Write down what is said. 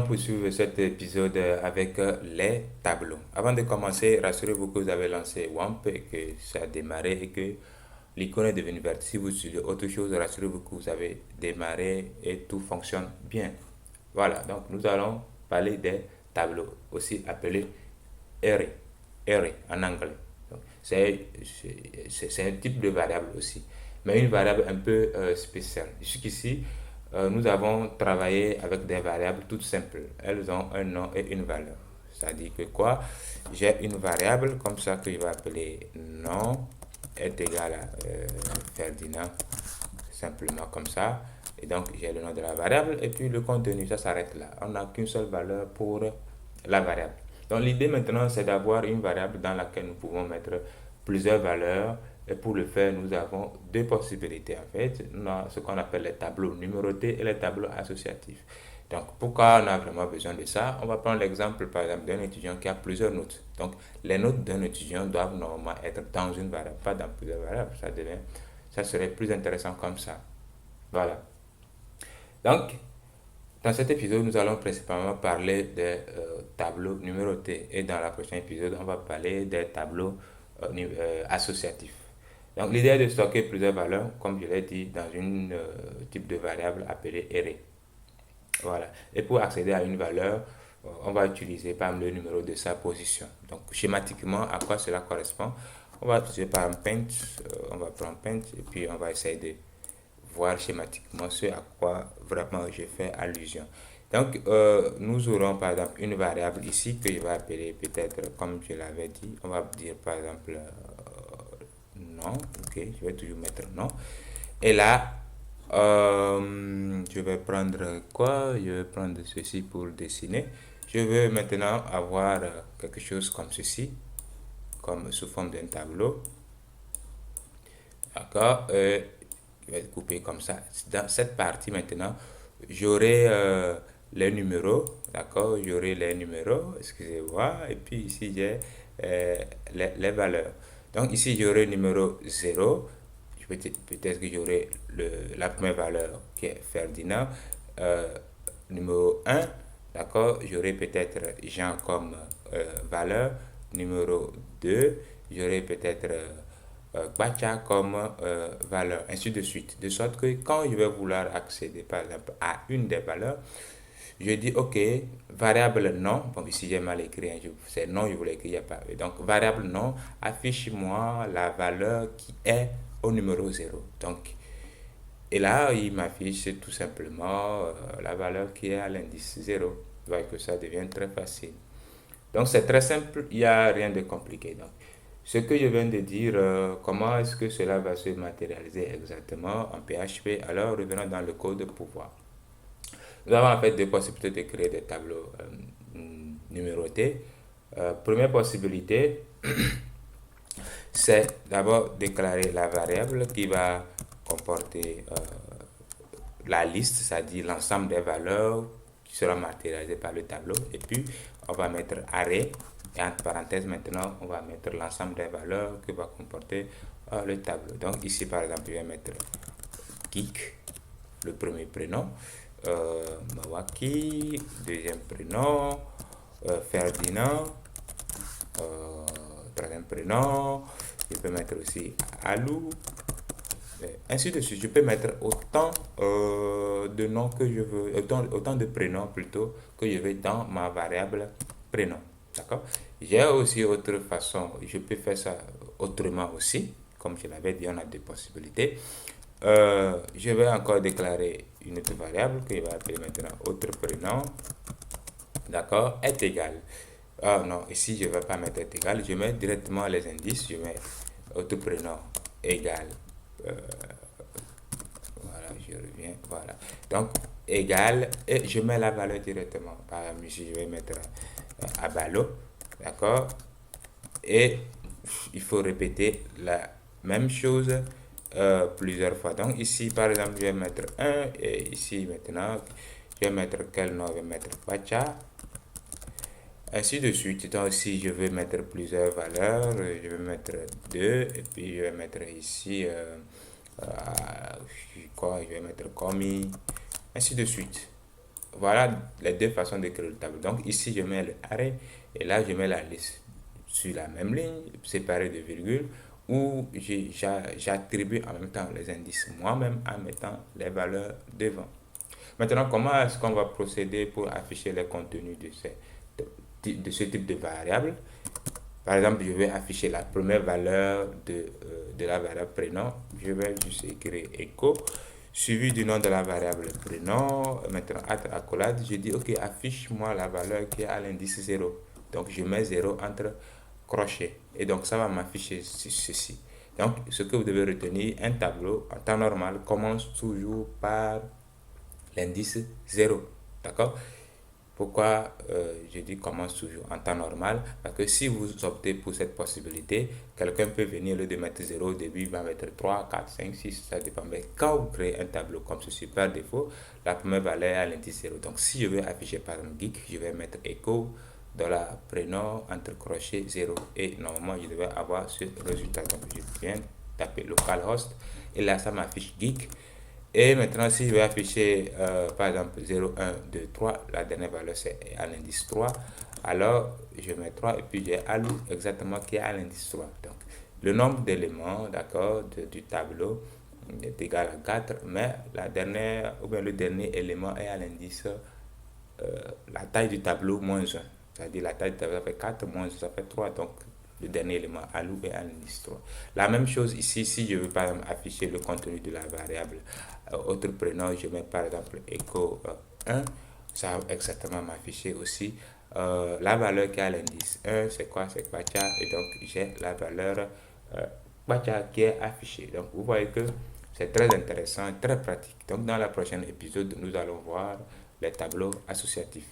allons poursuivre cet épisode avec les tableaux. Avant de commencer, rassurez-vous que vous avez lancé WAMP et que ça a démarré et que l'icône est devenue verte. Si vous utilisez autre chose, rassurez-vous que vous avez démarré et tout fonctionne bien. Voilà, donc nous allons parler des tableaux, aussi appelés array, array en anglais. Donc, c'est un type de variable aussi, mais une variable un peu spéciale. Jusqu'ici, nous avons travaillé avec des variables toutes simples. Elles ont un nom et une valeur. C'est-à-dire que quoi? J'ai une variable comme ça que je vais appeler nom est égal à Ferdinand, simplement comme ça. Et donc, j'ai le nom de la variable et puis le contenu, ça s'arrête là. On n'a qu'une seule valeur pour la variable. Donc, l'idée maintenant, c'est d'avoir une variable dans laquelle nous pouvons mettre plusieurs valeurs. Et pour le faire, nous avons deux possibilités en fait. On a ce qu'on appelle les tableaux numérotés et les tableaux associatifs. Donc, pourquoi on a vraiment besoin de ça? On va prendre l'exemple, par exemple, d'un étudiant qui a plusieurs notes. Donc, les notes d'un étudiant doivent normalement être dans une variable, pas dans plusieurs variables. Ça serait plus intéressant comme ça. Voilà. Donc, dans cet épisode, nous allons principalement parler des tableaux numérotés. Et dans la prochaine épisode, on va parler des tableaux associatifs. Donc, l'idée est de stocker plusieurs valeurs, comme je l'ai dit, dans une type de variable appelée array. Voilà. Et pour accéder à une valeur, on va utiliser par exemple le numéro de sa position. Donc, schématiquement, à quoi cela correspond? On va utiliser par exemple paint, on va prendre paint et puis on va essayer de voir schématiquement ce à quoi vraiment je fais allusion. Donc, nous aurons par exemple une variable ici que je vais appeler peut-être comme je l'avais dit. On va dire par exemple non. Ok, je vais toujours mettre non. Et là, je vais prendre quoi? Je vais prendre ceci pour dessiner. Je veux maintenant avoir quelque chose comme ceci, comme sous forme d'un tableau. D'accord? Je vais couper comme ça. Dans cette partie maintenant, j'aurai les numéros. D'accord? J'aurai les numéros, excusez-moi. Et puis ici, j'ai les valeurs. Donc ici, j'aurai le numéro 0. Peut-être que j'aurai la première valeur qui est Ferdinand. Numéro 1, d'accord, j'aurai peut-être Jean comme valeur. Numéro 2, j'aurai peut-être Bacha comme valeur, ainsi de suite. De sorte que quand je vais vouloir accéder par exemple à une des valeurs, je dis ok, variable non, bon ici j'ai mal écrit, hein, c'est non, je voulais écrire, il n'y a pas. Donc variable non, affiche-moi la valeur qui est au numéro 0. Donc, et là, il m'affiche tout simplement la valeur qui est à l'indice 0. Vous voyez que ça devient très facile. Donc c'est très simple, il n'y a rien de compliqué. Donc, ce que je viens de dire, comment est-ce que cela va se matérialiser exactement en PHP? Alors revenons dans le code pour voir. Nous avons en fait deux possibilités de créer des tableaux numérotés. Première possibilité, c'est d'abord déclarer la variable qui va comporter la liste, c'est-à-dire l'ensemble des valeurs qui sera matérialisée par le tableau. Et puis, on va mettre array. Et entre parenthèses, maintenant, on va mettre l'ensemble des valeurs que va comporter le tableau. Donc, ici, par exemple, je vais mettre geek, le premier prénom, Mawaki, deuxième prénom, Ferdinand, troisième prénom, je peux mettre aussi Alou, ainsi de suite. Je peux mettre autant de noms que je veux, autant de prénoms plutôt que je veux dans ma variable prénom. D'accord? J'ai aussi autre façon, je peux faire ça autrement aussi. Comme je l'avais dit, on a deux possibilités. Je vais encore déclarer une autre variable que je vais appeler maintenant autre prénom. D'accord? Est égal. Ah non, ici je ne vais pas mettre est égal, je mets directement les indices, je mets autre prénom égal. Voilà, je reviens, voilà. Donc, égal, et je mets la valeur directement. Par exemple, ici, je vais mettre Abalo, d'accord? Et il faut répéter la même chose plusieurs fois. Donc, ici, par exemple, je vais mettre un et ici, maintenant, je vais mettre quel nom? Je vais mettre Pacha. Ainsi de suite. Donc, si je veux mettre plusieurs valeurs, je vais mettre 2 et puis je vais mettre ici quoi, je vais mettre commis, ainsi de suite. voilà les deux façons de créer le tableau. Donc ici, je mets le arrêt et là, je mets la liste sur la même ligne, séparée de virgules, où j'attribue en même temps les indices moi-même en mettant les valeurs devant. Maintenant, comment est-ce qu'on va procéder pour afficher les contenus de ce type de variable? Par exemple, je vais afficher la première valeur de la variable prénom. Je vais juste écrire echo, suivi du nom de la variable prénom. Maintenant, entre accolade, je dis, OK, affiche-moi la valeur qui est à l'indice 0. Donc, je mets 0 entre crochets. Et donc, ça va m'afficher ceci. Donc, ce que vous devez retenir, un tableau en temps normal commence toujours par l'indice 0. D'accord? Pourquoi je dis commence toujours en temps normal? Parce que si vous optez pour cette possibilité, quelqu'un peut venir, le de mettre 0 au début, il va mettre 3, 4, 5, 6, ça dépend. Mais quand vous créez un tableau comme ceci par défaut, la première valeur est à l'indice 0. Donc si je veux afficher par exemple geek, je vais mettre echo dans la prénom entre crochets 0. Et normalement, je devais avoir ce résultat. Donc je viens taper localhost et là, ça m'affiche geek. Et maintenant, si je vais afficher, par exemple, 0, 1, 2, 3, la dernière valeur c'est à l'indice 3, alors je mets 3 et puis j'ai alou exactement qui est à l'indice 3. Donc, le nombre d'éléments, d'accord, du tableau est égal à 4, mais la dernière, ou bien le dernier élément est à l'indice, la taille du tableau moins 1. C'est-à-dire la taille du tableau, ça fait 4, moins 1, ça fait 3. Donc, le dernier élément alou est à l'indice 3. La même chose ici, si je veux par exemple afficher le contenu de la variable autre prénom, je mets par exemple echo 1, ça va exactement m'afficher aussi la valeur qui est à l'indice 1, c'est quoi? C'est Kwacha, et donc j'ai la valeur Kwacha qui est affichée. Donc vous voyez que c'est très intéressant, très pratique. Donc dans la prochaine épisode, nous allons voir les tableaux associatifs.